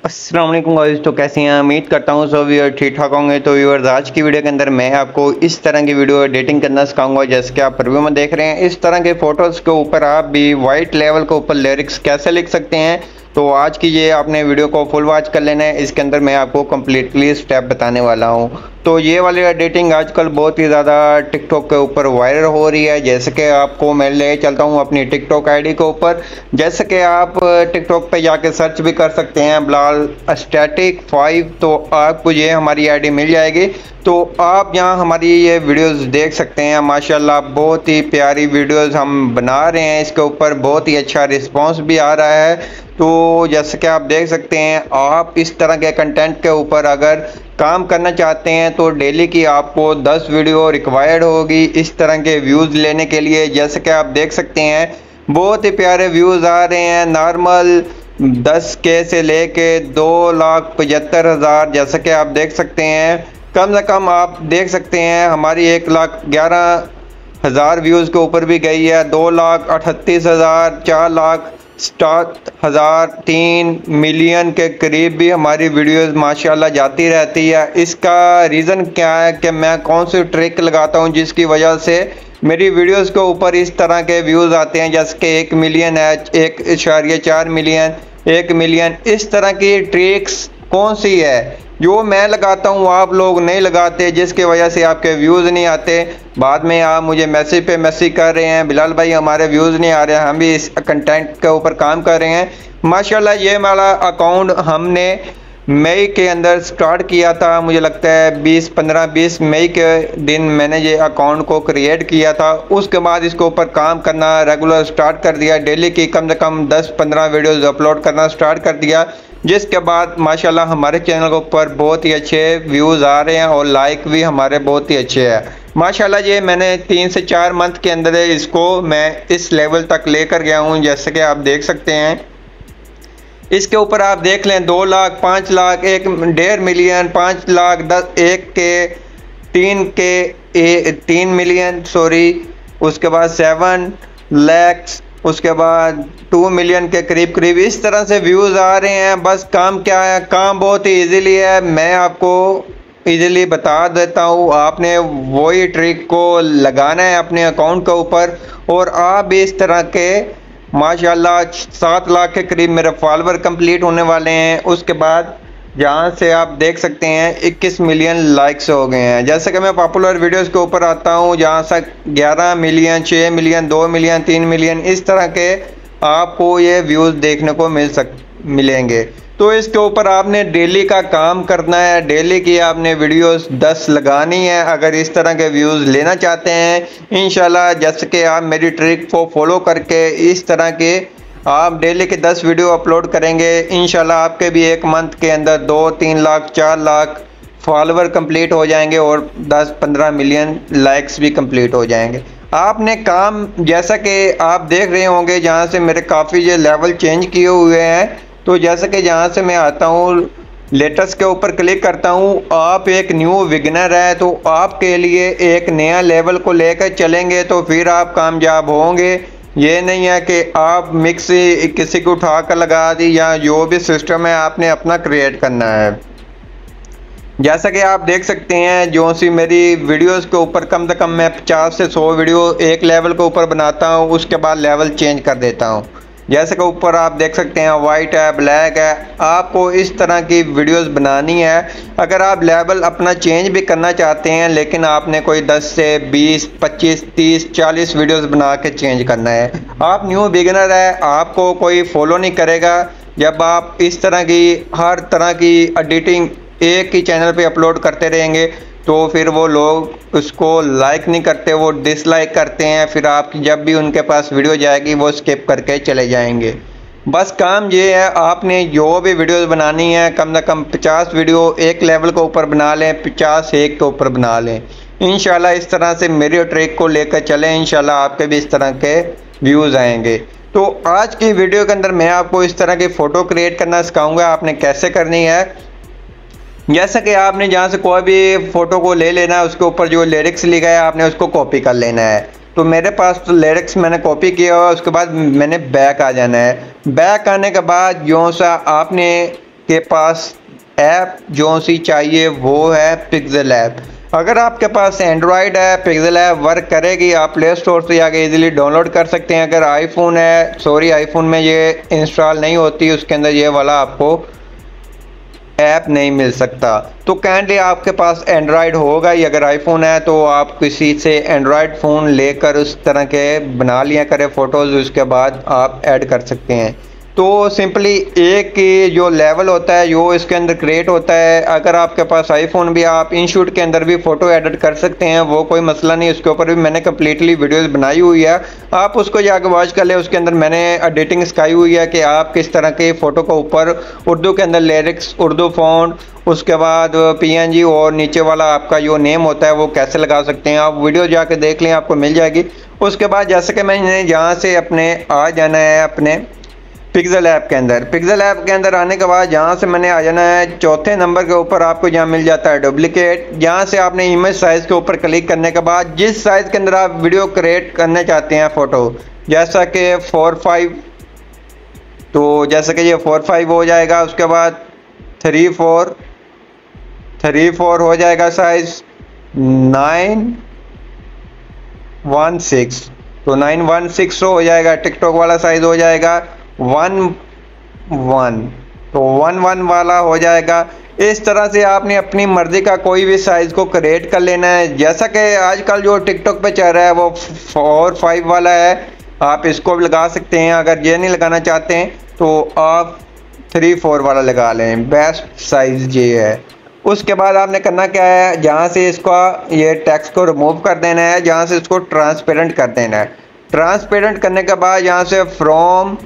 अस्सलाम वालेकुम गाइस। तो कैसे हैं? उम्मीद करता हूँ सब व्यूअर ठीक ठाक होंगे। तो व्यूअर्स, आज की वीडियो के अंदर मैं आपको इस तरह की वीडियो एडिटिंग करना सिखाऊंगा जैसे कि आप रिव्यू में देख रहे हैं। इस तरह के फोटोज़ के ऊपर आप भी वाइट लेवल के ऊपर लिरिक्स कैसे लिख सकते हैं। तो आज की ये आपने वीडियो को फुल वॉच कर लेना है। इसके अंदर मैं आपको कम्प्लीटली स्टेप बताने वाला हूँ। तो ये वाली एडिटिंग आजकल बहुत ही ज़्यादा टिकटॉक के ऊपर वायरल हो रही है। जैसे कि आपको मैं ले चलता हूँ अपनी टिकटॉक आईडी के ऊपर। जैसे कि आप टिकटॉक पे जाके सर्च भी कर सकते हैं बिलाल एस्थेटिक 5, तो आपको ये हमारी आईडी मिल जाएगी। तो आप यहाँ हमारी ये वीडियोस देख सकते हैं। माशाल्लाह बहुत ही प्यारी वीडियोस हम बना रहे हैं। इसके ऊपर बहुत ही अच्छा रिस्पांस भी आ रहा है। तो जैसे कि आप देख सकते हैं, आप इस तरह के कंटेंट के ऊपर अगर काम करना चाहते हैं तो डेली की आपको 10 वीडियो रिक्वायर्ड होगी इस तरह के व्यूज़ लेने के लिए। जैसे कि आप देख सकते हैं बहुत ही प्यारे व्यूज़ आ रहे हैं। नॉर्मल 10K से लेके 2,75,000 जैसे कि आप देख सकते हैं। कम से कम आप देख सकते हैं हमारी 1,11,000 व्यूज़ के ऊपर भी गई है। 2,38,000, 4,07,000, 3 मिलियन के करीब भी हमारी वीडियोस माशाल्लाह जाती रहती है। इसका रीज़न क्या है कि मैं कौन सी ट्रिक लगाता हूं जिसकी वजह से मेरी वीडियोस के ऊपर इस तरह के व्यूज़ आते हैं। जैसे कि 1 मिलियन है, 1.4 मिलियन, 1 मिलियन, इस तरह की ट्रिक्स कौन सी है जो मैं लगाता हूँ आप लोग नहीं लगाते, जिसकी वजह से आपके व्यूज़ नहीं आते। बाद में आप मुझे मैसेज पे मैसेज कर रहे हैं, बिलाल भाई हमारे व्यूज़ नहीं आ रहे हैं, हम भी इस कंटेंट के ऊपर काम कर रहे हैं। माशाल्लाह ये हमारा अकाउंट हमने मई के अंदर स्टार्ट किया था। मुझे लगता है 20 मई के दिन मैंने ये अकाउंट को क्रिएट किया था। उसके बाद इसके ऊपर काम करना रेगुलर स्टार्ट कर दिया। डेली की कम से कम 10-15 वीडियोस अपलोड करना स्टार्ट कर दिया, जिसके बाद माशाल्लाह हमारे चैनल के ऊपर बहुत ही अच्छे व्यूज़ आ रहे हैं और लाइक भी हमारे बहुत ही अच्छे हैं। माशाल्लाह ये मैंने 3 से 4 मंथ के अंदर इसको मैं इस लेवल तक लेकर गया हूँ। जैसे कि आप देख सकते हैं इसके ऊपर आप देख लें 2 lakh, 5 lakh, 1.5 million, 5 lakh, 10, 1K, 3 million, उसके बाद 7 लाख, उसके बाद 2 मिलियन के करीब करीब इस तरह से व्यूज़ आ रहे हैं। बस काम क्या है, काम बहुत ही इजीली है। मैं आपको इजीली बता देता हूँ, आपने वही ट्रिक को लगाना है अपने अकाउंट के ऊपर और आप भी इस तरह के माशाल्लाह 7 लाख के करीब मेरे फॉलोवर कंप्लीट होने वाले हैं। उसके बाद जहाँ से आप देख सकते हैं 21 मिलियन लाइक्स हो गए हैं। जैसे कि मैं पॉपुलर वीडियोस के ऊपर आता हूँ जहाँ से 11 मिलियन, 6 मिलियन, 2 मिलियन, 3 मिलियन इस तरह के आपको ये व्यूज़ देखने को मिलेंगे। तो इसके ऊपर आपने डेली का काम करना है। डेली की आपने वीडियोस 10 लगानी है अगर इस तरह के व्यूज़ लेना चाहते हैं। इंशाल्लाह जैसे कि आप मेरी ट्रिक को फॉलो करके इस तरह के आप डेली के 10 वीडियो अपलोड करेंगे, इंशाल्लाह आपके भी 1 मंथ के अंदर 2-3 लाख, 4 लाख फॉलोवर कंप्लीट हो जाएंगे और 10-15 मिलियन लाइक्स भी कंप्लीट हो जाएंगे। आपने काम जैसा कि आप देख रहे होंगे जहाँ से मेरे काफ़ी ये लेवल चेंज किए हुए हैं। तो जैसे कि जहाँ से मैं आता हूँ लेटेस्ट के ऊपर क्लिक करता हूँ, आप एक न्यू बिगिनर है तो आपके लिए एक नया लेवल को लेकर चलेंगे तो फिर आप कामयाब होंगे। ये नहीं है कि आप मिक्सी किसी को उठा कर लगा दी, या जो भी सिस्टम है आपने अपना क्रिएट करना है। जैसा कि आप देख सकते हैं जो सी मेरी वीडियोस के ऊपर कम से कम मैं 50 से 100 वीडियो एक लेवल के ऊपर बनाता हूँ, उसके बाद लेवल चेंज कर देता हूँ। जैसे कि ऊपर आप देख सकते हैं वाइट है, ब्लैक है, आपको इस तरह की वीडियोस बनानी है। अगर आप लेवल अपना चेंज भी करना चाहते हैं लेकिन आपने कोई 10 से 20, 25, 30, 40 वीडियोस बना के चेंज करना है। आप न्यू बिगिनर है, आपको कोई फॉलो नहीं करेगा। जब आप इस तरह की हर तरह की एडिटिंग एक ही चैनल पे अपलोड करते रहेंगे तो फिर वो लोग उसको लाइक नहीं करते, वो डिसलाइक करते हैं। फिर आप जब भी उनके पास वीडियो जाएगी वो स्किप करके चले जाएंगे। बस काम ये है, आपने जो भी वीडियोस बनानी है कम से कम 50 वीडियो एक लेवल के ऊपर बना लें, 50 एक के ऊपर बना लें। इंशाल्लाह इस तरह से मेरी ट्रिक को लेकर चलें, इंशाल्लाह आपके भी इस तरह के व्यूज़ आएंगे। तो आज की वीडियो के अंदर मैं आपको इस तरह की फ़ोटो क्रिएट करना सिखाऊँगा, आपने कैसे करनी है। जैसा कि आपने जहाँ से कोई भी फ़ोटो को ले लेना है, उसके ऊपर जो लिरिक्स लिखा है आपने उसको कॉपी कर लेना है। तो मेरे पास तो लिरिक्स मैंने कॉपी किया हुआ, उसके बाद मैंने बैक आ जाना है। बैक आने के बाद जो सा आपने आपके पास ऐप जो सी चाहिए वो है पिक्सल ऐप। अगर आपके पास एंड्रॉयड है, पिक्सल ऐप वर्क करेगी, आप प्ले स्टोर से जाके इजीली डाउनलोड कर सकते हैं। अगर आईफोन है, सॉरी आईफोन में ये इंस्टॉल नहीं होती, उसके अंदर ये वाला आपको ऐप नहीं मिल सकता। तो काइंडली आपके पास एंड्रॉयड होगा ही, अगर आईफोन है तो आप किसी से एंड्रॉयड फ़ोन लेकर उस तरह के बना लिया करें फ़ोटोज़, उसके बाद आप ऐड कर सकते हैं। तो सिंपली एक जो लेवल होता है जो इसके अंदर क्रिएट होता है, अगर आपके पास आईफोन भी, आप इनशूट के अंदर भी फ़ोटो एडिट कर सकते हैं, वो कोई मसला नहीं। उसके ऊपर भी मैंने कम्प्लीटली वीडियोस बनाई हुई है, आप उसको जाकर वॉच कर ले। उसके अंदर मैंने एडिटिंग सिखाई हुई है कि आप किस तरह के फ़ोटो को ऊपर उर्दू के अंदर लिरिक्स, उर्दू फ़ॉन्ट, उसके बाद PNG और नीचे वाला आपका जो नेम होता है वो कैसे लगा सकते हैं। आप वीडियो जाके देख लें, आपको मिल जाएगी। उसके बाद जैसे कि मैंने यहाँ से अपने आ जाना है अपने पिक्सल ऐप के अंदर। पिक्सल ऐप के अंदर आने के बाद यहाँ से मैंने आ जाना है चौथे नंबर के ऊपर, आपको जहाँ मिल जाता है डुप्लीकेट। यहाँ से आपने इमेज साइज़ के ऊपर क्लिक करने के बाद जिस साइज़ के अंदर आप वीडियो क्रिएट करना चाहते हैं फ़ोटो, जैसा कि 4:5, तो जैसा कि ये 4:5 हो जाएगा। उसके बाद 3:4 हो जाएगा साइज़। 9:16, तो 9:16 हो जाएगा। टिकटॉक वाला साइज़ हो जाएगा 1:1, तो 1:1 वाला हो जाएगा। इस तरह से आपने अपनी मर्ज़ी का कोई भी साइज़ को क्रिएट कर लेना है। जैसा कि आजकल जो टिकटॉक पे चल रहा है वो 4:5 वाला है, आप इसको भी लगा सकते हैं। अगर ये नहीं लगाना चाहते हैं तो आप 3:4 वाला लगा लें, बेस्ट साइज़ ये है। उसके बाद आपने करना क्या है, जहाँ से इसका ये टेक्स्ट को रिमूव कर देना है, जहाँ से इसको ट्रांसपेरेंट कर देना है। ट्रांसपेरेंट करने के बाद यहाँ से फ्रॉम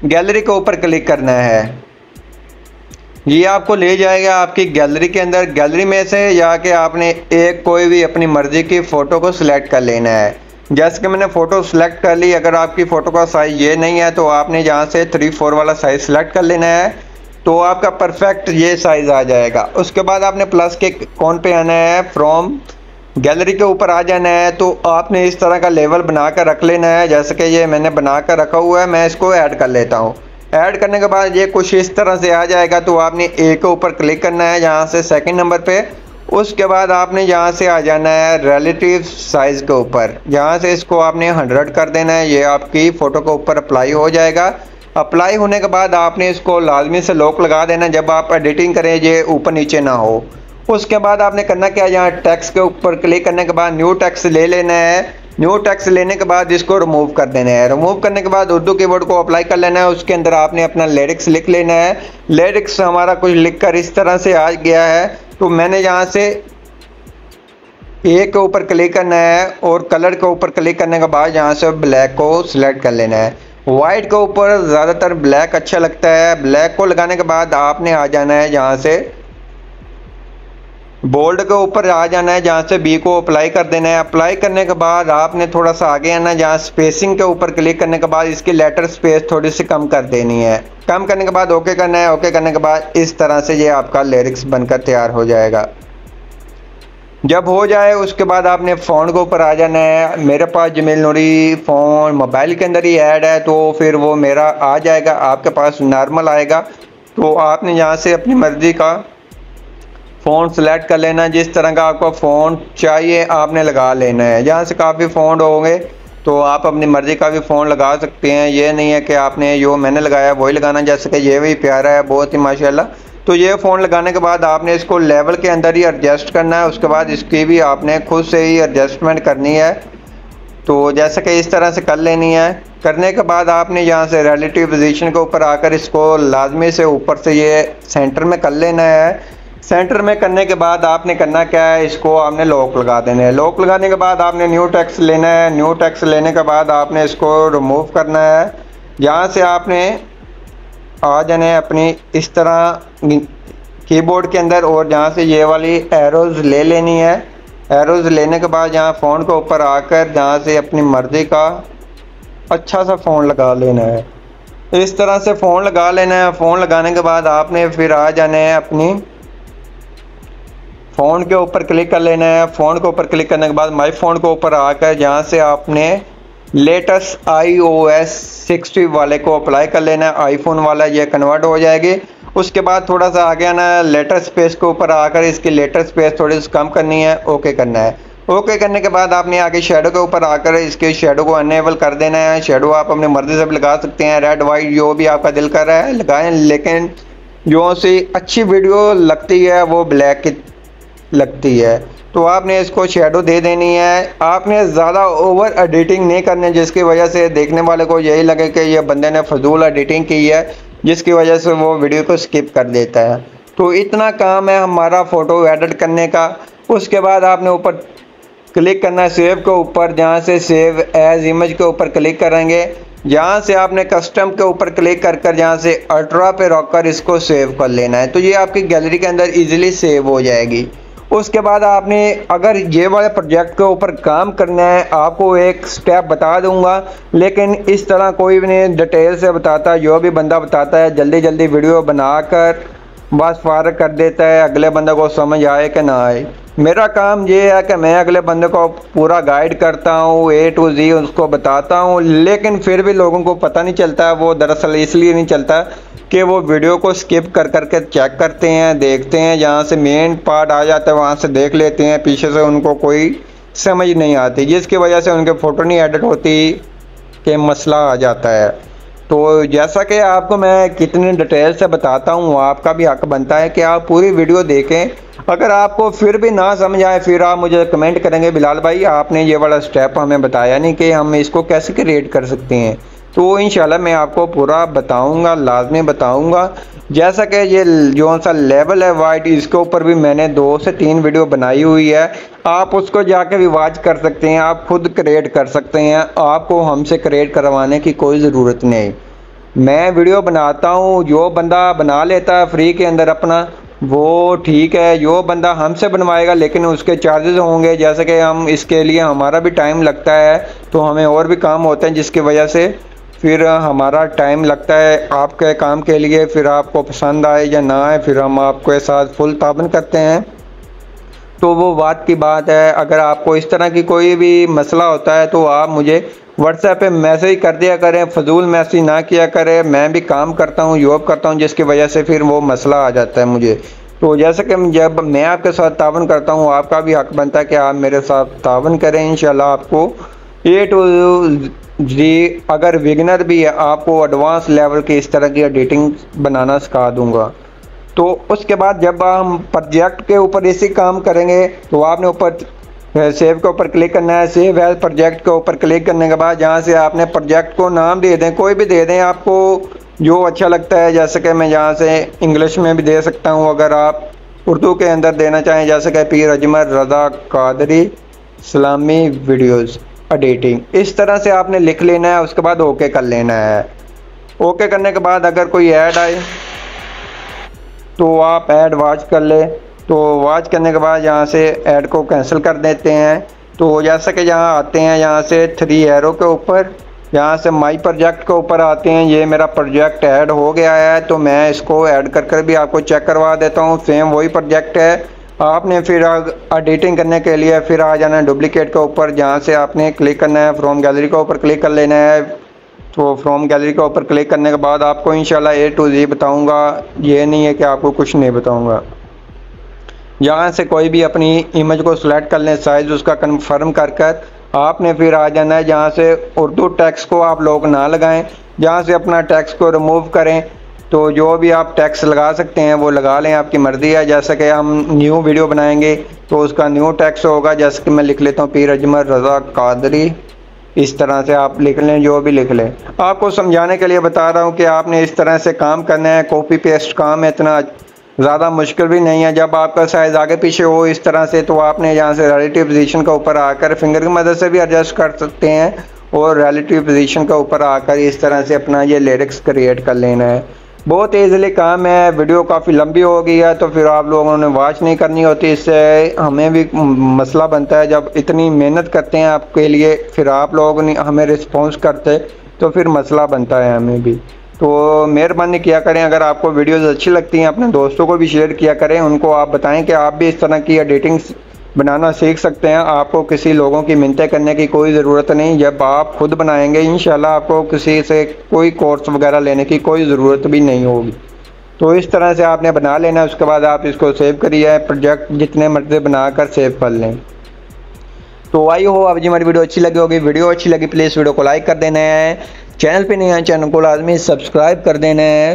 गैलरी के ऊपर क्लिक करना है। ये आपको ले जाएगा आपकी गैलरी के अंदर। गैलरी में से जाके आपने एक कोई भी अपनी मर्ज़ी की फ़ोटो को सिलेक्ट कर लेना है। जैसे कि मैंने फ़ोटो सिलेक्ट कर ली। अगर आपकी फ़ोटो का साइज़ ये नहीं है तो आपने जहाँ से 3:4 वाला साइज़ सिलेक्ट कर लेना है, तो आपका परफेक्ट ये साइज़ आ जाएगा। उसके बाद आपने प्लस के कौन पे आना है, फ्रॉम गैलरी के ऊपर आ जाना है। तो आपने इस तरह का लेवल बना कर रख लेना है, जैसे कि ये मैंने बना कर रखा हुआ है। मैं इसको ऐड कर लेता हूँ। ऐड करने के बाद ये कुछ इस तरह से आ जाएगा। तो आपने ए के ऊपर क्लिक करना है, यहाँ से सेकंड नंबर पे। उसके बाद आपने यहाँ से आ जाना है रिलेटिव साइज़ के ऊपर, यहाँ से इसको आपने 100 कर देना है। ये आपकी फ़ोटो के ऊपर अप्लाई हो जाएगा। अप्लाई होने के बाद आपने इसको लाजमी से लॉक लगा देना, जब आप एडिटिंग करें ये ऊपर नीचे ना हो। उसके बाद आपने करना क्या, यहाँ टेक्स्ट के ऊपर क्लिक करने के बाद न्यू टेक्स्ट ले लेना है। न्यू टेक्स्ट लेने के बाद इसको रिमूव कर देना है। रिमूव करने के बाद उर्दू कीबोर्ड को अप्लाई कर लेना है। उसके अंदर आपने अपना लिरिक्स लिख लेना है। लिरिक्स हमारा कुछ लिख कर इस तरह से आ गया है। तो मैंने यहाँ से ए के ऊपर क्लिक करना है और कलर के ऊपर क्लिक करने के बाद यहाँ से ब्लैक को सिलेक्ट कर लेना है। वाइट के ऊपर ज़्यादातर ब्लैक अच्छा लगता है। ब्लैक को लगाने के बाद आपने आ जाना है यहाँ से बोल्ड के ऊपर आ जाना है, जहाँ से बी को अप्लाई कर देना है। अप्लाई करने के बाद आपने थोड़ा सा आगे आना है, जहाँ स्पेसिंग के ऊपर क्लिक करने के बाद इसकी लेटर स्पेस थोड़ी सी कम कर देनी है। कम करने के बाद ओके करना है। ओके करने के बाद इस तरह से ये आपका लिरिक्स बनकर तैयार हो जाएगा। जब हो जाए उसके बाद आपने फ़ोन के ऊपर आ जाना है। मेरे पास जमील नूरी फ़ोन मोबाइल के अंदर ही ऐड है, तो फिर वो मेरा आ जाएगा, आपके पास नॉर्मल आएगा। तो आपने यहाँ से अपनी मर्ज़ी का फ़ोन सेलेक्ट कर लेना, जिस तरह का आपको फ़ोन चाहिए आपने लगा लेना है। यहाँ से काफ़ी फ़ोन होंगे तो आप अपनी मर्ज़ी का भी फ़ोन लगा सकते हैं। ये नहीं है कि आपने जो मैंने लगाया वही लगाना, जैसे कि ये भी प्यारा है बहुत ही माशाल्लाह। तो ये फ़ोन लगाने के बाद आपने इसको लेवल के अंदर ही एडजस्ट करना है। उसके बाद इसकी भी आपने खुद से ही एडजस्टमेंट करनी है। तो जैसे कि इस तरह से कर लेनी है। करने के बाद आपने यहाँ से रिलेटिव पोजीशन के ऊपर आकर इसको लाजमी से ऊपर से ये सेंटर में कर लेना है। सेंटर में करने के बाद आपने करना क्या है, इसको आपने लॉक लगा देना है। लॉक लगाने के बाद आपने न्यू टेक्स्ट लेना है। न्यू टेक्स्ट लेने के बाद आपने इसको रिमूव करना है। यहाँ से आपने आ जाना है अपनी इस तरह कीबोर्ड के अंदर, और जहाँ से ये वाली एरोज़ ले लेनी है। एरोज़ लेने के बाद यहाँ फ़ोन के ऊपर आकर जहाँ से अपनी मर्ज़ी का अच्छा सा फ़ोन लगा लेना है। इस तरह से फ़ोन लगा लेना है। फ़ोन लगाने के बाद आपने फिर आ जाना है अपनी फ़ोन के ऊपर क्लिक कर लेना है। फ़ोन के ऊपर क्लिक करने के बाद माई फ़ोन के ऊपर आकर जहाँ से आपने लेटेस्ट iOS 60 वाले को अप्लाई कर लेना है, आईफोन वाला ये कन्वर्ट हो जाएगी। उसके बाद थोड़ा सा आगे आना है, लेटर स्पेस के ऊपर आकर इसकी लेटर स्पेस थोड़ी सी कम करनी है, ओके करना है। ओके करने के बाद आपने आगे शेडो के ऊपर आकर इसके शेडो को अनेबल कर देना है। शेडो आप अपने मर्जी से भी लगा सकते हैं, रेड वाइट जो भी आपका दिल कर रहा है लगाएं, लेकिन जो सी अच्छी वीडियो लगती है वो ब्लैक की लगती है। तो आपने इसको शेडो दे देनी है, आपने ज़्यादा ओवर एडिटिंग नहीं करनी जिसकी वजह से देखने वाले को यही लगे कि ये बंदे ने फजूल एडिटिंग की है, जिसकी वजह से वो वीडियो को स्किप कर देता है। तो इतना काम है हमारा फ़ोटो एडिट करने का। उसके बाद आपने ऊपर क्लिक करना है सेव के ऊपर, जहाँ से सेव एज इमेज के ऊपर क्लिक करेंगे, जहाँ से आपने कस्टम के ऊपर क्लिक कर कर जहाँ से अल्ट्रा पे रखकर इसको सेव कर लेना है। तो ये आपकी गैलरी के अंदर इजीली सेव हो जाएगी। उसके बाद आपने अगर ये वाले प्रोजेक्ट के ऊपर काम करना है, आपको एक स्टेप बता दूंगा, लेकिन इस तरह कोई भी नहीं डिटेल से बताता, जो भी बंदा बताता है जल्दी जल्दी वीडियो बनाकर बस फारग कर देता है, अगले बंदे को समझ आए कि ना आए। मेरा काम ये है कि मैं अगले बंदे को पूरा गाइड करता हूँ, A to Z उसको बताता हूँ, लेकिन फिर भी लोगों को पता नहीं चलता। वो दरअसल इसलिए नहीं चलता कि वो वीडियो को स्किप कर करके चेक करते हैं, देखते हैं, जहाँ से मेन पार्ट आ जाता है वहाँ से देख लेते हैं, पीछे से उनको कोई समझ नहीं आती, जिसकी वजह से उनके फ़ोटो नहीं एडिट होती कि मसला आ जाता है। तो जैसा कि आपको मैं कितनी डिटेल से बताता हूँ, आपका भी हक बनता है कि आप पूरी वीडियो देखें। अगर आपको फिर भी ना समझ आए फिर आप मुझे कमेंट करेंगे, बिलाल भाई आपने ये वाला स्टेप हमें बताया नहीं कि हम इसको कैसे क्रिएट कर सकते हैं। तो इंशाल्लाह मैं आपको पूरा बताऊंगा, लाजमी बताऊंगा। जैसा कि ये जो सा लेवल है वाइट, इसके ऊपर भी मैंने 2 से 3 वीडियो बनाई हुई है, आप उसको जाके भी वॉच कर सकते हैं, आप खुद क्रिएट कर सकते हैं, आपको हमसे क्रिएट करवाने की कोई ज़रूरत नहीं। मैं वीडियो बनाता हूँ, जो बंदा बना लेता है फ्री के अंदर अपना वो ठीक है, जो बंदा हमसे बनवाएगा लेकिन उसके चार्जेस होंगे, जैसे कि हम इसके लिए हमारा भी टाइम लगता है, तो हमें और भी काम होते हैं जिसकी वजह से फिर हमारा टाइम लगता है आपके काम के लिए। फिर आपको पसंद आए या ना आए, फिर हम आपके साथ फुल ताबन करते हैं। तो वो बात की बात है। अगर आपको इस तरह की कोई भी मसला होता है तो आप मुझे व्हाट्सएप पे मैसेज कर दिया करें, फजूल मैसेज ना किया करें। मैं भी काम करता हूँ, जॉब करता हूँ, जिसकी वजह से फिर वो मसला आ जाता है मुझे। तो जैसे कि जब मैं आपके साथ तावन करता हूँ, आपका भी हक बनता है कि आप मेरे साथ तावन करें। इंशाल्लाह आपको A to Z, अगर बिगिनर भी है आपको एडवांस लेवल की इस तरह की एडिटिंग बनाना सिखा दूंगा। तो उसके बाद जब हम प्रोजेक्ट के ऊपर इसी काम करेंगे तो आपने ऊपर सेव के ऊपर क्लिक करना है। सेव एज प्रोजेक्ट के ऊपर क्लिक करने के बाद जहाँ से आपने प्रोजेक्ट को नाम दे दें, कोई भी दे दें आपको जो अच्छा लगता है। जैसे कि मैं यहाँ से इंग्लिश में भी दे सकता हूँ, अगर आप उर्दू के अंदर देना चाहें, जैसे कि पीर अजमल रज़ा कादरी इस्लामी वीडियोज़ एडिटिंग, इस तरह से आपने लिख लेना है। उसके बाद ओके कर लेना है। ओके करने के बाद अगर कोई ऐड आए तो आप ऐड वॉच कर ले। तो वॉच करने के बाद यहाँ से ऐड को कैंसिल कर देते हैं। तो जैसा कि यहाँ आते हैं, यहाँ से 3 एरो के ऊपर, यहाँ से माई प्रोजेक्ट के ऊपर आते हैं। ये मेरा प्रोजेक्ट ऐड हो गया है, तो मैं इसको ऐड कर कर भी आपको चेक करवा देता हूँ। सेम वही प्रोजेक्ट है। आपने फिर एडिटिंग करने के लिए फिर आ जाना है डुप्लीकेट के ऊपर, जहाँ से आपने क्लिक करना है, फ्रॉम गैलरी के ऊपर क्लिक कर लेना है। तो फ्रॉम गैलरी के ऊपर क्लिक करने के बाद आपको इंशाल्लाह A to Z बताऊंगा, ये नहीं है कि आपको कुछ नहीं बताऊंगा। यहाँ से कोई भी अपनी इमेज को सिलेक्ट कर लें, साइज़ उसका कन्फर्म कर कर आपने फिर आ जाना है। जहाँ से उर्दू टेक्स्ट को आप लोग ना लगाएं, जहाँ से अपना टेक्स्ट को रिमूव करें। तो जो भी आप टेक्स्ट लगा सकते हैं वो लगा लें, आपकी मर्ज़ी है। जैसे कि हम न्यू वीडियो बनाएंगे तो उसका न्यू टेक्स्ट होगा, जैसे कि मैं लिख लेता हूँ पीर अजमल रज़ा कादरी, इस तरह से आप लिख लें, जो भी लिख लें। आपको समझाने के लिए बता रहा हूँ कि आपने इस तरह से काम करना है। कॉपी पेस्ट काम है, इतना ज़्यादा मुश्किल भी नहीं है। जब आपका साइज़ आगे पीछे हो इस तरह से, तो आपने यहाँ से रिलेटिव पोजीशन के ऊपर आकर फिंगर की मदद से भी एडजस्ट कर सकते हैं, और रिलेटिव पोजीशन के ऊपर आकर इस तरह से अपना ये लिरिक्स क्रिएट कर लेना है। बहुत ईजिली काम है। वीडियो काफ़ी लंबी हो गई है तो फिर आप लोगों ने वॉच नहीं करनी होती, इससे हमें भी मसला बनता है। जब इतनी मेहनत करते हैं आपके लिए, फिर आप लोग नहीं हमें रिस्पॉन्स करते तो फिर मसला बनता है हमें भी। तो मेहरबानी किया करें, अगर आपको वीडियोज़ अच्छी लगती हैं अपने दोस्तों को भी शेयर किया करें, उनको आप बताएं कि आप भी इस तरह की एडिटिंग बनाना सीख सकते हैं। आपको किसी लोगों की मिन्नतें करने की कोई ज़रूरत नहीं। जब आप खुद बनाएंगे इंशाल्लाह आपको किसी से कोई कोर्स वगैरह लेने की कोई ज़रूरत भी नहीं होगी। तो इस तरह से आपने बना लेना, उसके बाद आप इसको सेव करिए, प्रोजेक्ट जितने मर्जी बनाकर सेव कर लें। तो आई हो अब जी हमारी वीडियो अच्छी लगी होगी। वीडियो अच्छी लगी प्लीज़ वीडियो को लाइक कर देना है, चैनल पे नहीं आए चैनल को लाजमी सब्सक्राइब कर देना है।